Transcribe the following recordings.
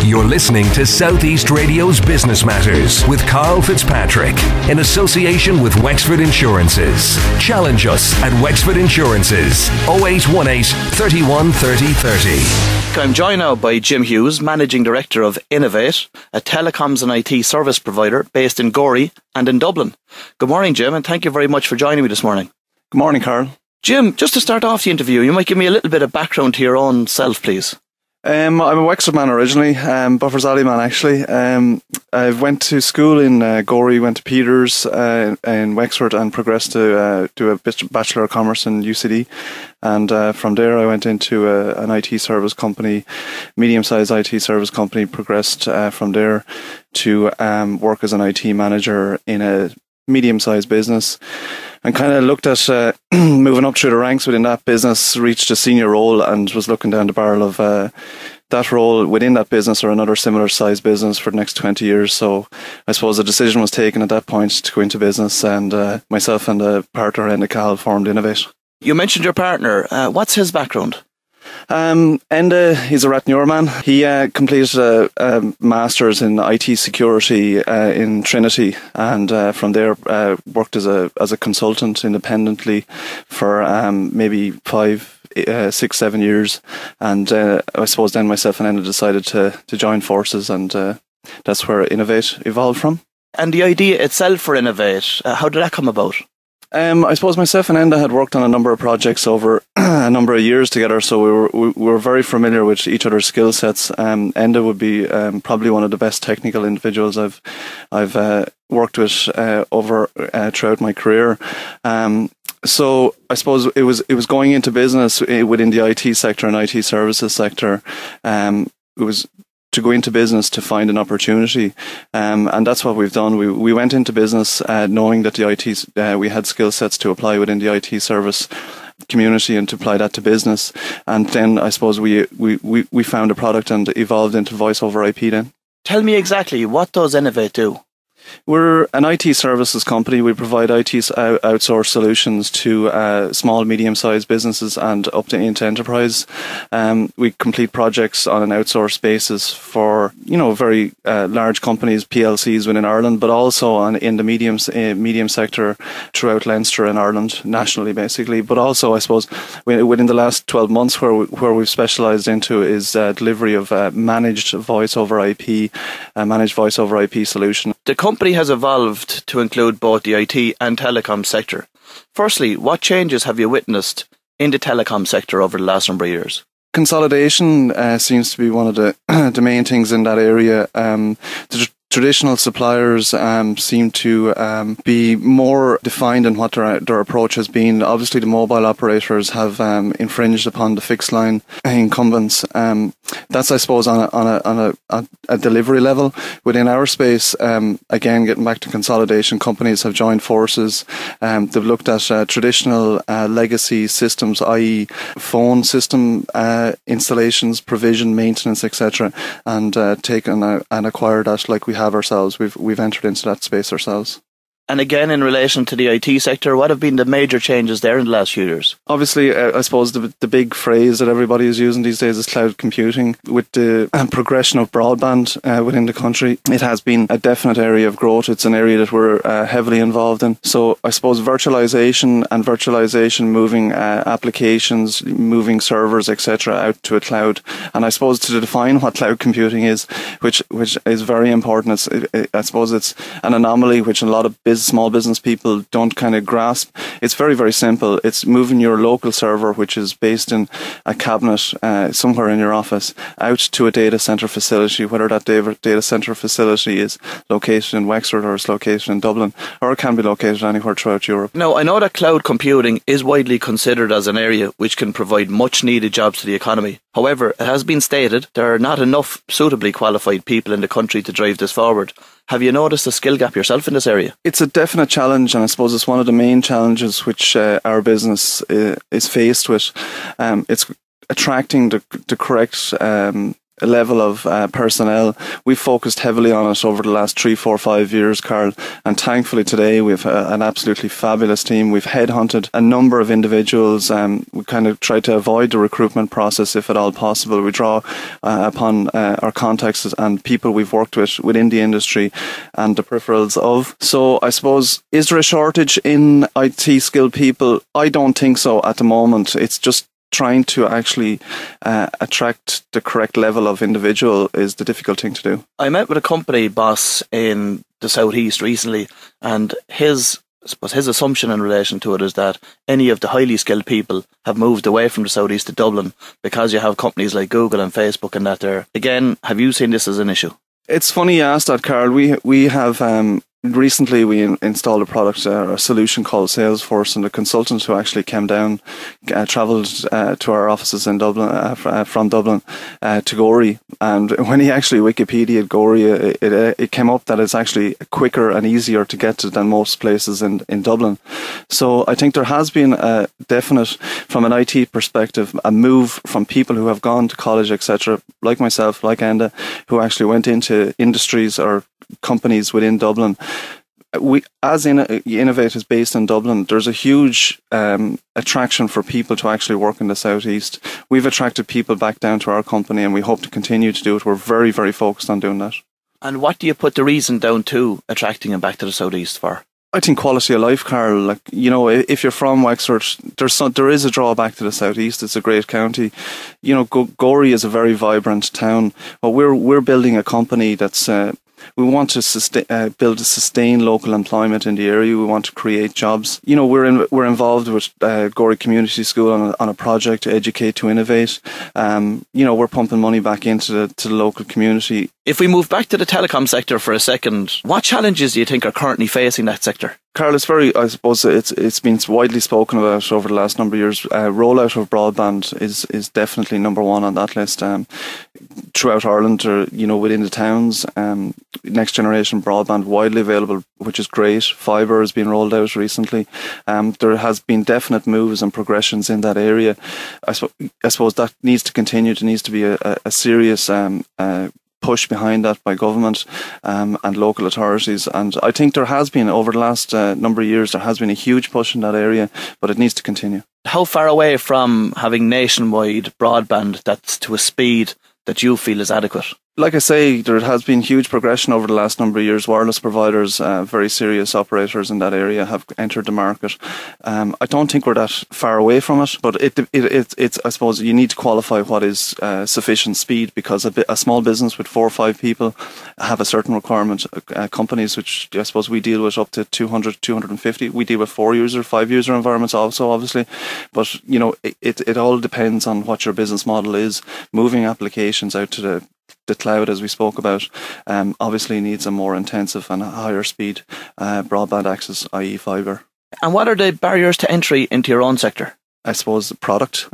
You're listening to Southeast Radio's Business Matters with Karl Fitzpatrick in association with Wexford Insurances. Challenge us at Wexford Insurances 0818 31 30 30. I'm joined now by Jim Hughes, Managing Director of Innovate, a telecoms and IT service provider based in Gorey and in Dublin. Good morning, Jim, and thank you very much for joining me this morning. Good morning, Karl. Jim, just to start off the interview, you might give me a little bit of background to your own self, please. I'm a Wexford man originally, Buffers Alley man actually. I went to school in Gorey, went to Peters in Wexford and progressed to do a Bachelor of Commerce in UCD. And from there I went into an IT service company, medium-sized IT service company, progressed from there to work as an IT manager in a medium-sized business. And kind of looked at moving up through the ranks within that business, reached a senior role and was looking down the barrel of that role within that business or another similar sized business for the next 20 years. So I suppose a decision was taken at that point to go into business, and myself and a partner, Karl, formed Innovate. You mentioned your partner. What's his background? Enda, he's a Rathnure man. He completed a master's in IT security in Trinity, and from there worked as a consultant independently for maybe 5, 6, 7 years. And I suppose then myself and Enda decided to join forces, and that's where Innovate evolved from. And the idea itself for Innovate, how did that come about? I suppose myself and Enda had worked on a number of projects over a number of years together, so we were very familiar with each other's skill sets. Enda would be probably one of the best technical individuals I've worked with over throughout my career. So I suppose it was going into business within the IT sector and IT services sector. It was to go into business to find an opportunity, and that's what we've done. We went into business knowing that the IT we had skill sets to apply within the IT service community and to apply that to business. And then I suppose we found a product and evolved into voice over IP. Then, tell me exactly, what does Innovate do? We're an IT services company. We provide IT outsourced solutions to small, medium-sized businesses and up to into enterprise. We complete projects on an outsourced basis for very large companies, PLCs within Ireland, but also in the medium sector throughout Leinster and Ireland, nationally basically. But also, I suppose, within the last 12 months, where we've specialised into is delivery of managed voice over IP, managed voice over IP solution. The company has evolved to include both the IT and telecom sector. Firstly, what changes have you witnessed in the telecom sector over the last number of years? Consolidation seems to be one of the main things in that area. The traditional suppliers seem to be more defined in what their approach has been. Obviously, the mobile operators have infringed upon the fixed line incumbents. That's, I suppose, on a delivery level. Within our space, again, getting back to consolidation, companies have joined forces. They've looked at traditional legacy systems, i.e. phone system installations, provision, maintenance, etc., and taken and acquired that like we have ourselves. We've entered into that space ourselves. And again, in relation to the IT sector, what have been the major changes there in the last few years? Obviously, I suppose the big phrase that everybody is using these days is cloud computing. With the progression of broadband within the country, it has been a definite area of growth. It's an area that we're heavily involved in. So I suppose virtualization moving applications, moving servers, etc. out to a cloud. And I suppose to define what cloud computing is, which is very important, I suppose it's an anomaly which a lot of small business people don't kind of grasp. It's very, very simple. It's moving your local server, which is based in a cabinet somewhere in your office, out to a data center facility, whether that data center facility is located in Wexford or is located in Dublin, or it can be located anywhere throughout Europe. Now, I know that cloud computing is widely considered as an area which can provide much needed jobs to the economy. However, it has been stated there are not enough suitably qualified people in the country to drive this forward. Have you noticed a skill gap yourself in this area? It's a definite challenge, and I suppose it's one of the main challenges which our business is faced with. It's attracting the correct level of personnel. We've focused heavily on it over the last 3, 4, 5 years, Karl, and thankfully today we've an absolutely fabulous team. We've headhunted a number of individuals. We kind of try to avoid the recruitment process if at all possible. We draw upon our contacts and people we've worked with within the industry and the peripherals of. So I suppose, is there a shortage in IT skilled people? I don't think so at the moment. It's just trying to actually attract the correct level of individual is the difficult thing to do. I met with a company boss in the southeast recently, and his assumption in relation to it is that any of the highly skilled people have moved away from the southeast to Dublin because you have companies like Google and Facebook and that there. Again, have you seen this as an issue? It's funny you asked that, Karl. We have recently we installed a product, a solution called Salesforce, and the consultant who actually came down, travelled to our offices in Dublin, from Dublin to Gorey. And when he actually Wikipedia'd Gorey, it came up that it's actually quicker and easier to get to than most places in Dublin. So I think there has been a definite, from an IT perspective, a move from people who have gone to college, etc., like myself, like Enda, who actually went into industries or companies within Dublin. We, as Innovate is based in Dublin, there's a huge attraction for people to actually work in the southeast. We've attracted people back down to our company, and we hope to continue to do it. We're very, very focused on doing that. And what do you put the reason down to attracting them back to the southeast for? I think quality of life, Karl. Like, you know, if you're from Wexford, there is a drawback to the southeast. It's a great county. You know, Gorey is a very vibrant town. But we're building a company that's. We want to build a sustained local employment in the area. We want to create jobs. You know, we're involved with Gorey Community School on a project to educate, to innovate. You know, we're pumping money back into the local community. If we move back to the telecom sector for a second, what challenges do you think are currently facing that sector? Karl, I suppose it's been widely spoken about over the last number of years. Rollout of broadband is definitely number one on that list. Throughout Ireland, or, you know, within the towns, next generation broadband widely available, which is great. Fibre has been rolled out recently. There has been definite moves and progressions in that area. I suppose that needs to continue. There needs to be a serious push behind that by government and local authorities. And I think there has been, over the last number of years, there has been a huge push in that area, but it needs to continue. How far away from having nationwide broadband that's to a speed that you feel is adequate? Like I say, there has been huge progression over the last number of years. Wireless providers, very serious operators in that area, have entered the market. I don't think we're that far away from it, but it's I suppose you need to qualify what is sufficient speed, because a small business with 4 or 5 people have a certain requirement. Companies which I suppose we deal with up to 200, 250, we deal with 4-user, 5-user environments also, obviously. But you know, it all depends on what your business model is. Moving applications out to the cloud, as we spoke about, obviously needs a more intensive and higher speed broadband access, i.e. fibre. And what are the barriers to entry into your own sector? I suppose the product.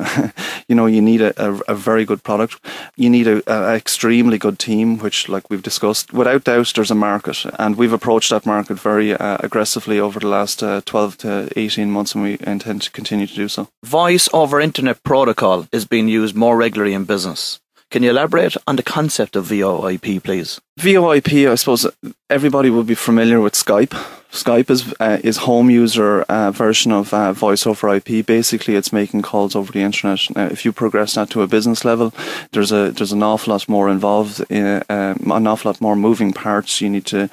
You know, you need a very good product. You need an extremely good team, which, like we've discussed, without doubt there's a market, and we've approached that market very aggressively over the last 12 to 18 months, and we intend to continue to do so. Voice over Internet protocol is being used more regularly in business. Can you elaborate on the concept of VoIP, please? VoIP, I suppose everybody will be familiar with Skype. Skype is home user version of voice over IP. Basically, it's making calls over the internet. Now, if you progress that to a business level, there's an awful lot more involved, an awful lot more moving parts. You need to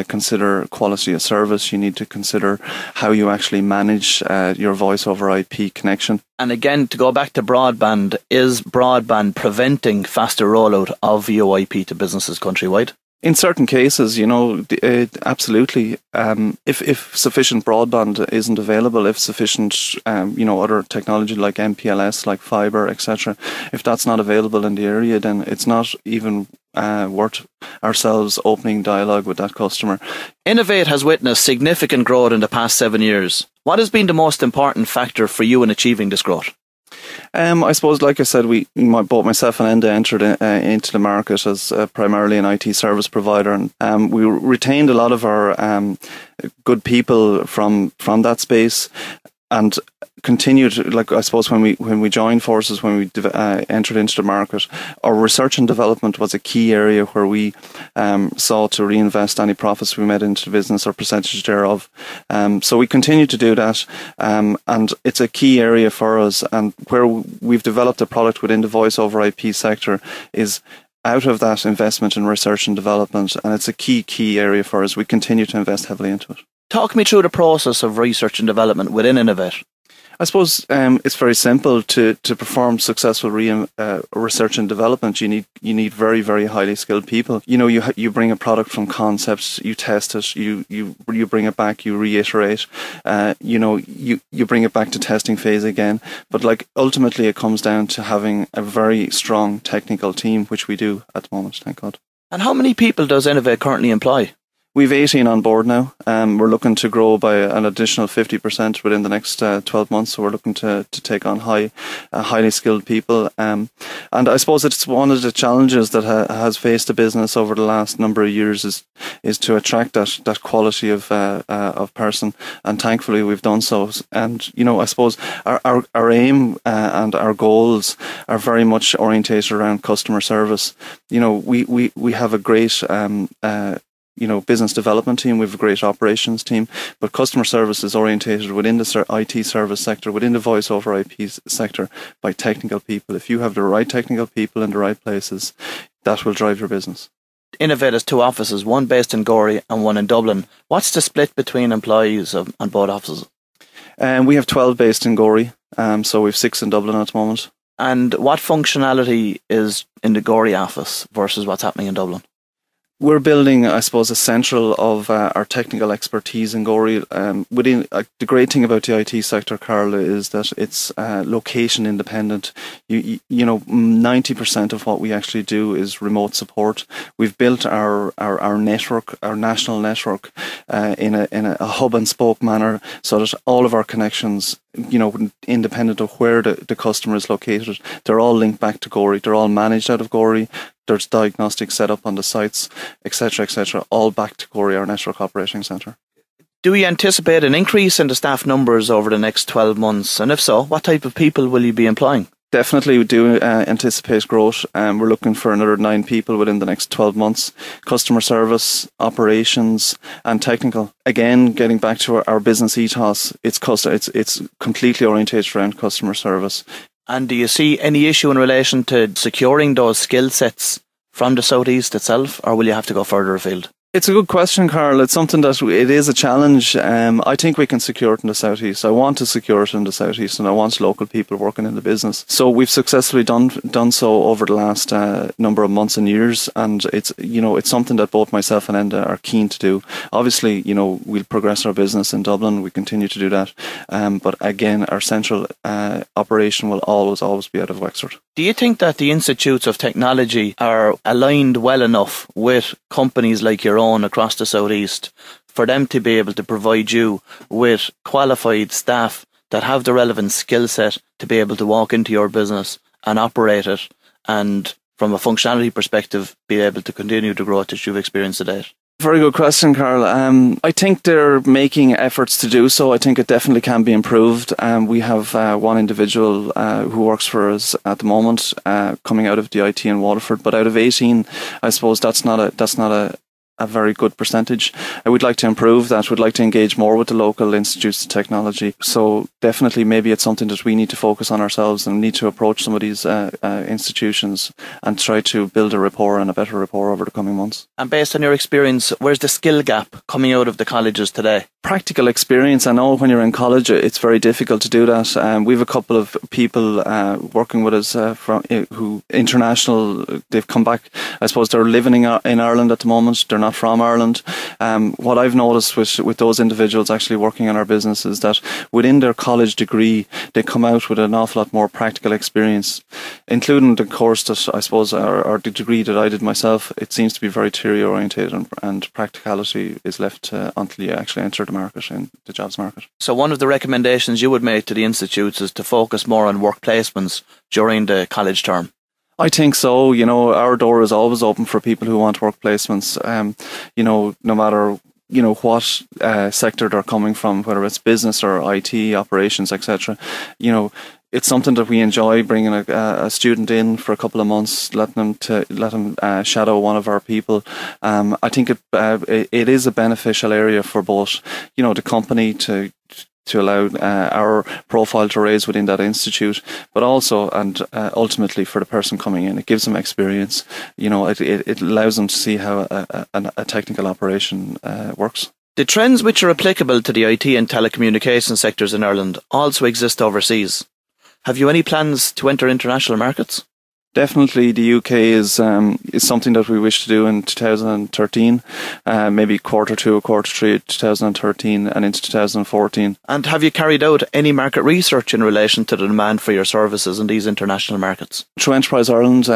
consider quality of service. You need to consider how you actually manage your voice over IP connection. And again, to go back to broadband, is broadband preventing faster rollout of VoIP to businesses countrywide? In certain cases, you know, absolutely. If sufficient broadband isn't available, if sufficient, you know, other technology like MPLS, like fibre, etc., if that's not available in the area, then it's not even worth ourselves opening dialogue with that customer. Innovate has witnessed significant growth in the past 7 years. What has been the most important factor for you in achieving this growth? I suppose, like I said, both myself and Enda entered into the market as primarily an IT service provider, and we retained a lot of our good people from that space. And continued, like I suppose when we joined forces, when we entered into the market, our research and development was a key area where we sought to reinvest any profits we made into the business or percentage thereof. So we continue to do that, and it's a key area for us. And where we've developed a product within the voice over IP sector is out of that investment in research and development, and it's a key area for us. We continue to invest heavily into it. Talk me through the process of research and development within Innovate. I suppose it's very simple to perform successful research and development. You need very, very highly skilled people. You know, you bring a product from concept, you test it, you bring it back, you reiterate. You bring it back to testing phase again. But like ultimately, it comes down to having a very strong technical team, which we do at the moment. Thank God. And how many people does Innovate currently employ? We've 18 on board now. We're looking to grow by an additional 50% within the next 12 months. So we're looking to take on highly skilled people. And I suppose it's one of the challenges that has faced the business over the last number of years is to attract that quality of person. And thankfully we've done so. And I suppose our aim and our goals are very much orientated around customer service. We have a great business development team, we have a great operations team, but customer service is orientated within the IT service sector, within the voice over IP sector, by technical people. If you have the right technical people in the right places, that will drive your business. Innovate has 2 offices, one based in Gorey and one in Dublin. What's the split between employees on both offices? We have 12 based in Gorey, so we have 6 in Dublin at the moment. And what functionality is in the Gorey office versus what's happening in Dublin? We're building, I suppose, a central of our technical expertise in Gorey. The great thing about the IT sector, Karl, is that it's location independent. 90% of what we actually do is remote support. We've built our network, our national network, in a hub and spoke manner, so that all of our connections, independent of where the customer is located, they're all linked back to Gorey. They're all managed out of Gorey. There's diagnostics set up on the sites, etc., all back to Gorey, our network operating centre. Do we anticipate an increase in the staff numbers over the next 12 months? And if so, what type of people will you be employing? Definitely, we do anticipate growth. We're looking for another 9 people within the next 12 months. Customer service, operations, and technical. Again, getting back to our business ethos, it's completely orientated around customer service. And do you see any issue in relation to securing those skill sets from the Southeast itself, or will you have to go further afield? It's a good question, Karl. It's something that it is a challenge. I think we can secure it in the Southeast. I want to secure it in the Southeast, and I want local people working in the business. So we've successfully done so over the last number of months and years, and it's something that both myself and Enda are keen to do. Obviously, we'll progress our business in Dublin. We continue to do that, but again, our central operation will always be out of Wexford. Do you think that the institutes of technology are aligned well enough with companies like your own across the Southeast for them to be able to provide you with qualified staff that have the relevant skill set to be able to walk into your business and operate it, and from a functionality perspective be able to continue to grow it as you've experienced to date? Very good question, Karl. I think they're making efforts to do so. I think it definitely can be improved. We have one individual who works for us at the moment, coming out of the IT in Waterford. But out of 18, I suppose that's not a very good percentage. I would like to improve that. Would like to engage more with the local institutes of technology. So definitely, maybe it's something that we need to focus on ourselves and need to approach some of these institutions and try to build a rapport and a better rapport over the coming months. And based on your experience, where's the skill gap coming out of the colleges today? Practical experience. I know when you're in college, it's very difficult to do that. We have a couple of people working with us who international. They've come back. I suppose they're living in Ireland at the moment. They're not from Ireland. What I've noticed with those individuals actually working on our business is that within their college degree, they come out with an awful lot more practical experience, including the course that I suppose, or the degree that I did myself. It seems to be very theory oriented, and practicality is left until you actually enter the market, in the jobs market. So one of the recommendations you would make to the institutes is to focus more on work placements during the college term. I think so. Our door is always open for people who want work placements. No matter what sector they're coming from, whether it's business or IT operations, etc. It's something that we enjoy, bringing a student in for a couple of months, letting them shadow one of our people. I think it is a beneficial area for both, the company to allow our profile to raise within that institute, but also and ultimately for the person coming in, it gives them experience. It allows them to see how a technical operation works. The trends which are applicable to the IT and telecommunications sectors in Ireland also exist overseas. Have you any plans to enter international markets? Definitely, the UK is something that we wish to do in 2013, maybe Q2 or Q3 2013 and into 2014. And have you carried out any market research in relation to the demand for your services in these international markets? Through Enterprise Ireland,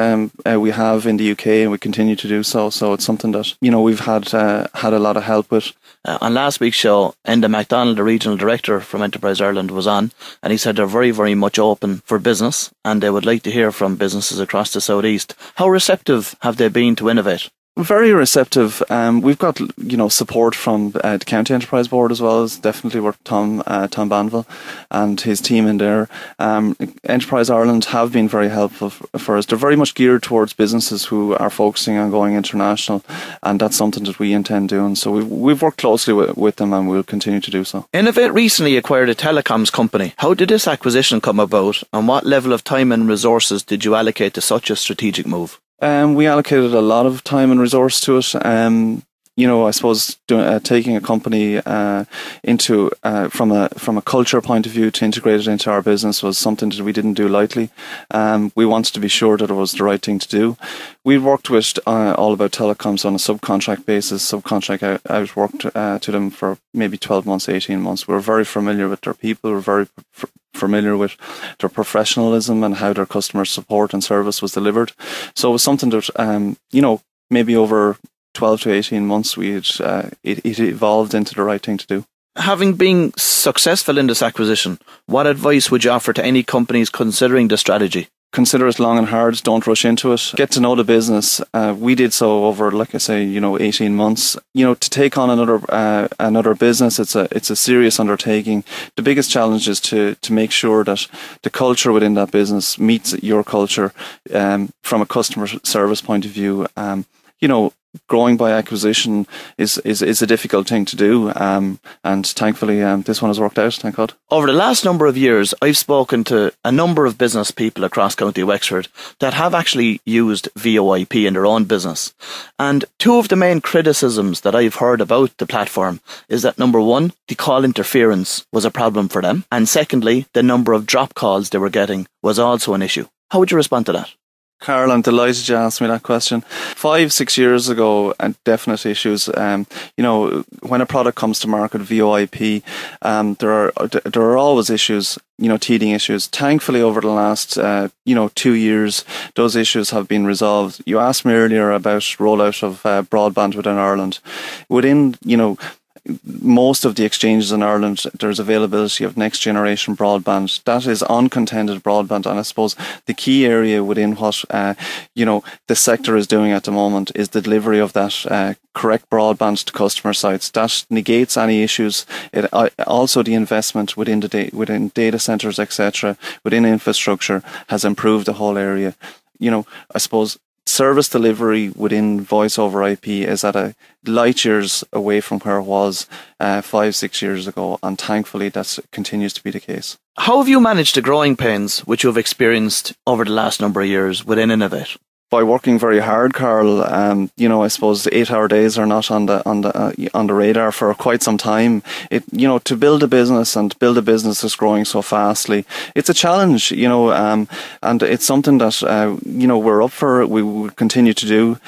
we have in the UK, and we continue to do so. So it's something that we've had a lot of help with. On last week's show, Enda MacDonald, the Regional Director from Enterprise Ireland, was on, and he said they're very, very much open for business and they would like to hear from businesses across the Southeast. How receptive have they been to Innovate? Very receptive. We've got support from the County Enterprise Board as well as definitely with Tom Banville and his team in there. Enterprise Ireland have been very helpful for us. They're very much geared towards businesses who are focusing on going international, and that's something that we intend doing. So we've worked closely with them, and we'll continue to do so. Innovate recently acquired a telecoms company. How did this acquisition come about, and what level of time and resources did you allocate to such a strategic move? We allocated a lot of time and resource to it. I suppose taking a company into from a culture point of view to integrate it into our business was something that we didn't do lightly. We wanted to be sure that it was the right thing to do. We worked with All About Telecoms on a subcontract basis, out worked to them for maybe 12 months, 18 months. We were very familiar with their people. We were very familiar with their professionalism and how their customer support and service was delivered. So it was something that, maybe over 12 to 18 months, it evolved into the right thing to do. Having been successful in this acquisition, what advice would you offer to any companies considering the strategy? Consider it long and hard. Don't rush into it. Get to know the business. We did so over, like I say, 18 months. To take on another business, it's a serious undertaking. The biggest challenge is to make sure that the culture within that business meets your culture from a customer service point of view. Growing by acquisition is a difficult thing to do, and thankfully this one has worked out, thank God. Over the last number of years, I've spoken to a number of business people across County Wexford that have actually used VoIP in their own business. And two of the main criticisms that I've heard about the platform is that, number one, the call interference was a problem for them, and secondly, the number of drop calls they were getting was also an issue. How would you respond to that? Carl, I'm delighted you asked me that question. 5-6 years ago, and definite issues. When a product comes to market, VoIP, there are always issues. Teething issues. Thankfully, over the last 2 years, those issues have been resolved. You asked me earlier about rollout of broadband within Ireland. Within most of the exchanges in Ireland, there's availability of next generation broadband. That is uncontended broadband, and I suppose the key area within what the sector is doing at the moment is the delivery of that correct broadband to customer sites. That negates any issues. It also the investment within data centres, etc., within infrastructure has improved the whole area. I suppose service delivery within voice over IP is at a light years away from where it was 5-6 years ago, and thankfully that continues to be the case. How have you managed the growing pains which you have experienced over the last number of years within Innovate? By working very hard, Carl. I suppose the 8-hour days are not on the radar for quite some time. To build a business that's growing so fastly, it's a challenge. And it's something that we're up for. We will continue to do.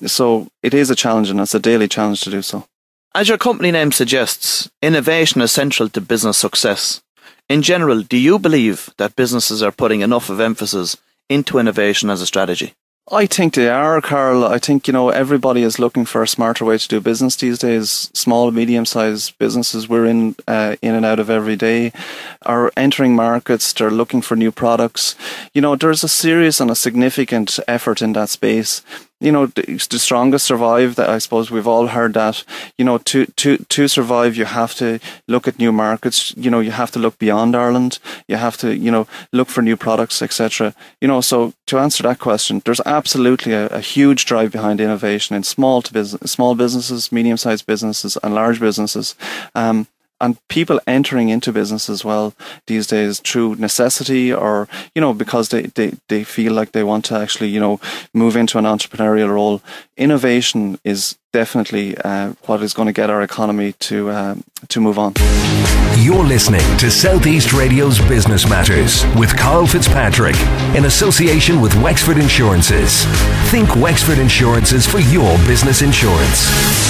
So it is a challenge, and it's a daily challenge to do so. As your company name suggests, innovation is central to business success. In general, do you believe that businesses are putting enough of emphasis into innovation as a strategy? I think they are, Carl. I think, everybody is looking for a smarter way to do business these days. Small, medium-sized businesses we're in and out of every day are entering markets. They're looking for new products. There's a serious and a significant effort in that space. the strongest survive. That, I suppose we've all heard that. To survive, you have to look at new markets. You have to look beyond Ireland. You have to, look for new products, etc. So to answer that question, there's absolutely a huge drive behind innovation in small businesses, medium-sized businesses, and large businesses. And people entering into business as well these days through necessity, or, because they feel like they want to actually, move into an entrepreneurial role. Innovation is definitely what is going to get our economy to move on. You're listening to Southeast Radio's Business Matters with Karl Fitzpatrick in association with Wexford Insurances. Think Wexford Insurances for your business insurance.